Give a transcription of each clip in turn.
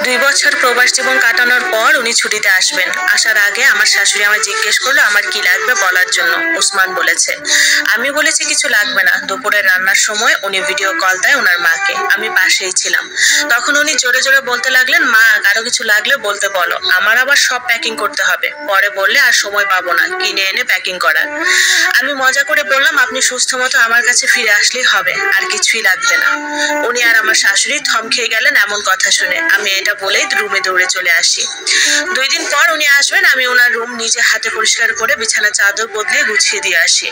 2 বছর প্রবাস জীবন কাটানোর পর উনি ছুটিতে আসবেন। আসার আগে আমার শাশুড়ি আমায় জিজ্ঞেস করলো আমার কি লাগবে বলার জন্য। ওসমান বলেছে। আমি বলেছি কিছু লাগবে না। দুপুরে রান্নার সময় উনি ভিডিও কল দেয় ওনার মাকে। আমি পাশেই ছিলাম। তখন উনি জোরে জোরে বলতে লাগলেন, মা কারো কিছু লাগলে বলতে বলো। আমার আবার সব প্যাকিং করতে হবে। পরে বললে আর সময় পাবো না কিনে এনে প্যাকিং করার। আমি মজা করে বললাম, আপনি সুস্থ মতো আমার কাছে ফিরে আসলেই হবে, আর কিছুই লাগবে না। উনি আর আমার শাশুড়ি থম খেয়ে গেলেন এমন কথা শুনে। আমি এটা বলেই রুমে দৌড়ে চলে আসি। 2 দিন পর উনি আসবেন। আমি ওনার রুম নিজে হাতে পরিষ্কার করে বিছানা চাদর বদলে গুছিয়ে দিয়ে আসি।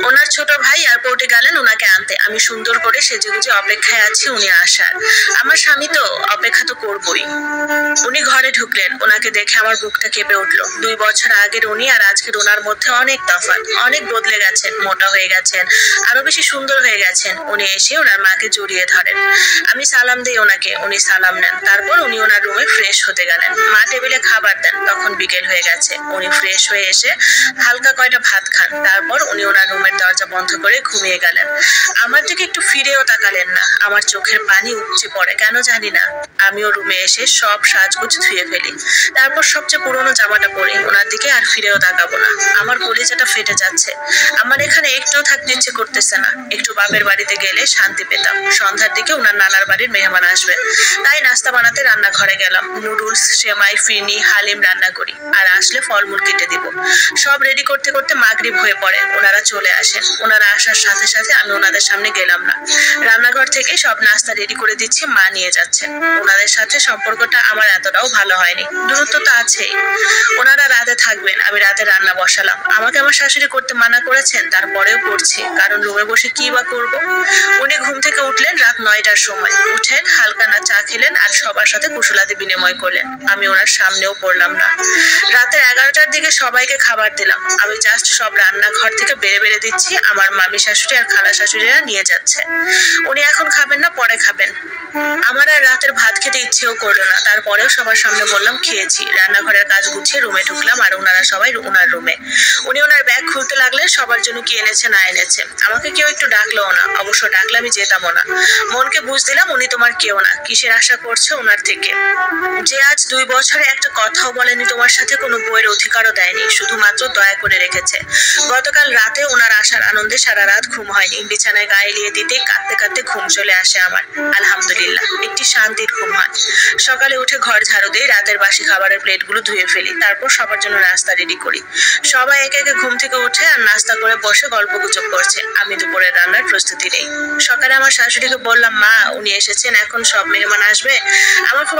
ওনার ছোট ভাই এয়ারপোর্টে গেলেন ওনাকে আনতে। আমি সুন্দর করে সেজেগুজে অপেক্ষায় আছি উনি আসার। আমার স্বামী তো অপেক্ষা তো করবই। উনি ঘরে ঢুকলেন। ওনাকে দেখে আমার বুকটা কেঁপে উঠলো। 2 বছর আগের উনি আর আজকের ওনার মধ্যে অনেক তফাৎ। অনেক বদলে গেছেন, মোটা হয়ে গেছেন, আরো বেশি সুন্দর হয়ে গেছেন। উনি এসে ওনার মাকে জড়িয়ে ধরেন। আমি সালাম দিই ওনাকে, উনি সালাম নেন। তারপর উনি ওনার রুমে ফ্রেশ হতে গেলেন। মা টেবিলে খাবার দেন। তখন বিকেল হয়ে গেছে। উনি ফ্রেশ হয়ে এসে হালকা কয়টা ভাত খান। তারপর উনি ওনার রুমের দরজা বন্ধ করে ঘুমিয়ে গেলেন। আমার দিকে একটু ফিরেও তাকালেন না। আমার চোখের পানি উপচে পড়ে, কেন জানি না। আমিও রুমে এসে সব সাজগোজ ধুয়ে ফেলি। তারপর সবচেয়ে পুরোনো জামাটা পরি। ওনার দিকে আর ফিরেও তাকাবো না। আমার কলিজাটা ফেটে যাচ্ছে। আমার এখানে একটুও থাকতে ইচ্ছে করতেছে না। একটু বাপের বাড়িতে গেলে শান্তি পেতাম। সন্ধ্যার দিকে ওনার নানার বাড়ির মেহমান আসবে। তাই নাস্তা বানাতে রান্নাঘরে গেলাম। নুডলস, সেমাই, ফিরনি, হালিম রান্না করি। আর আসলে ফলমূল কেটে দিব। সব রেডি করতে করতে মাগরিব হয়ে পড়ে। ওনারা চলে আসেন। ওনারা আসার সাথে সাথে আমি ওনাদের সামনে গেলাম না। রান্নাঘর থেকে সব নাস্তা রেডি করে দিচ্ছি, মা নিয়ে যাচ্ছেন। ওনাদের সাথে সম্পর্কটা আমার এতটাও ভালো হয়নি। দূরত্ব তো আছেই। ওনারা রাতে থাকবেন, আমি রাতে রান্না বসালাম। আমাকে আমার শাশুড়ি করতে মানা করেছেন, তারপরেও করছি, কারণ রুমে বসে কি বা করবো। উনি ঘুম থেকে উঠলেন রাত 9টার সময়। উঠেন, হালকা না চা খেলেন আর সবার সাথে কুশলাদি বিনিময় করলেন। আমি ওনার সামনেও পড়লাম না। রাতের 11টার দিকে সবাইকে খাবার দিলাম। আমি জাস্ট সব রান্নাঘর থেকে বেড়ে বেড়ে দিচ্ছি। আমার মামি শাশুড়ি আর খালা শাশুড়িরা নিয়ে যাচ্ছে। উনি এখন খাবেন না, পরে খাবেন। আমার আর রাতের ভাত খেতে ইচ্ছেও করলো না। তারপরেও সবার সামনে বললাম খেয়েছি। রান্নাঘরের কাজ গুছিয়ে রুমে ঢুকলাম আর ওনারা সবাই ওনার রুমে। উনি ওনার ব্যাগ খুলতে লাগলেন, সবার জন্য কি এনেছে না এনেছে। আমাকে কেউ একটু ডাকলোও না। অবশ্য ডাকলে আমি যেতামও না। মনকে বুঝ দিলাম উনি তোমার কেউ না। কিসের আশা করছে ওনার থেকে? যে আজ 2 বছরে একটা কথাও বলেনি তোমার সাথে, কোনো বইয়ের অধিকারও দেয়নি, শুধুমাত্র দয়া করে রেখেছে। গতকাল রাতে ওনার আসার আনন্দে সারা রাত ঘুম হয়নি। বিছানায় গায়ে লিয়ে দিতে কাঁদতে কাঁদতে ঘুম চলে আসে আমার। আলহামদুলিল্লাহ, একটি শান্তির ঘুম হয়। সকালে উঠে ঘর ঝাড়ু দিই, রাতের বাসি খাবারের প্লেটগুলো ধুয়ে ফেলি। তারপর সবার জন্য নাস্তা রেডি করি। সবাই একে একে ঘুম থেকে উঠে আর নাস্তা করে বসে গল্পগুজব করছে। আমি দুপুরের রান্নার প্রস্তুতি নেই। সকালে আমার শাশুড়িকে বললাম, মা উনি এসেছেন, এখন সব মেহমান আসবে। আমার খুব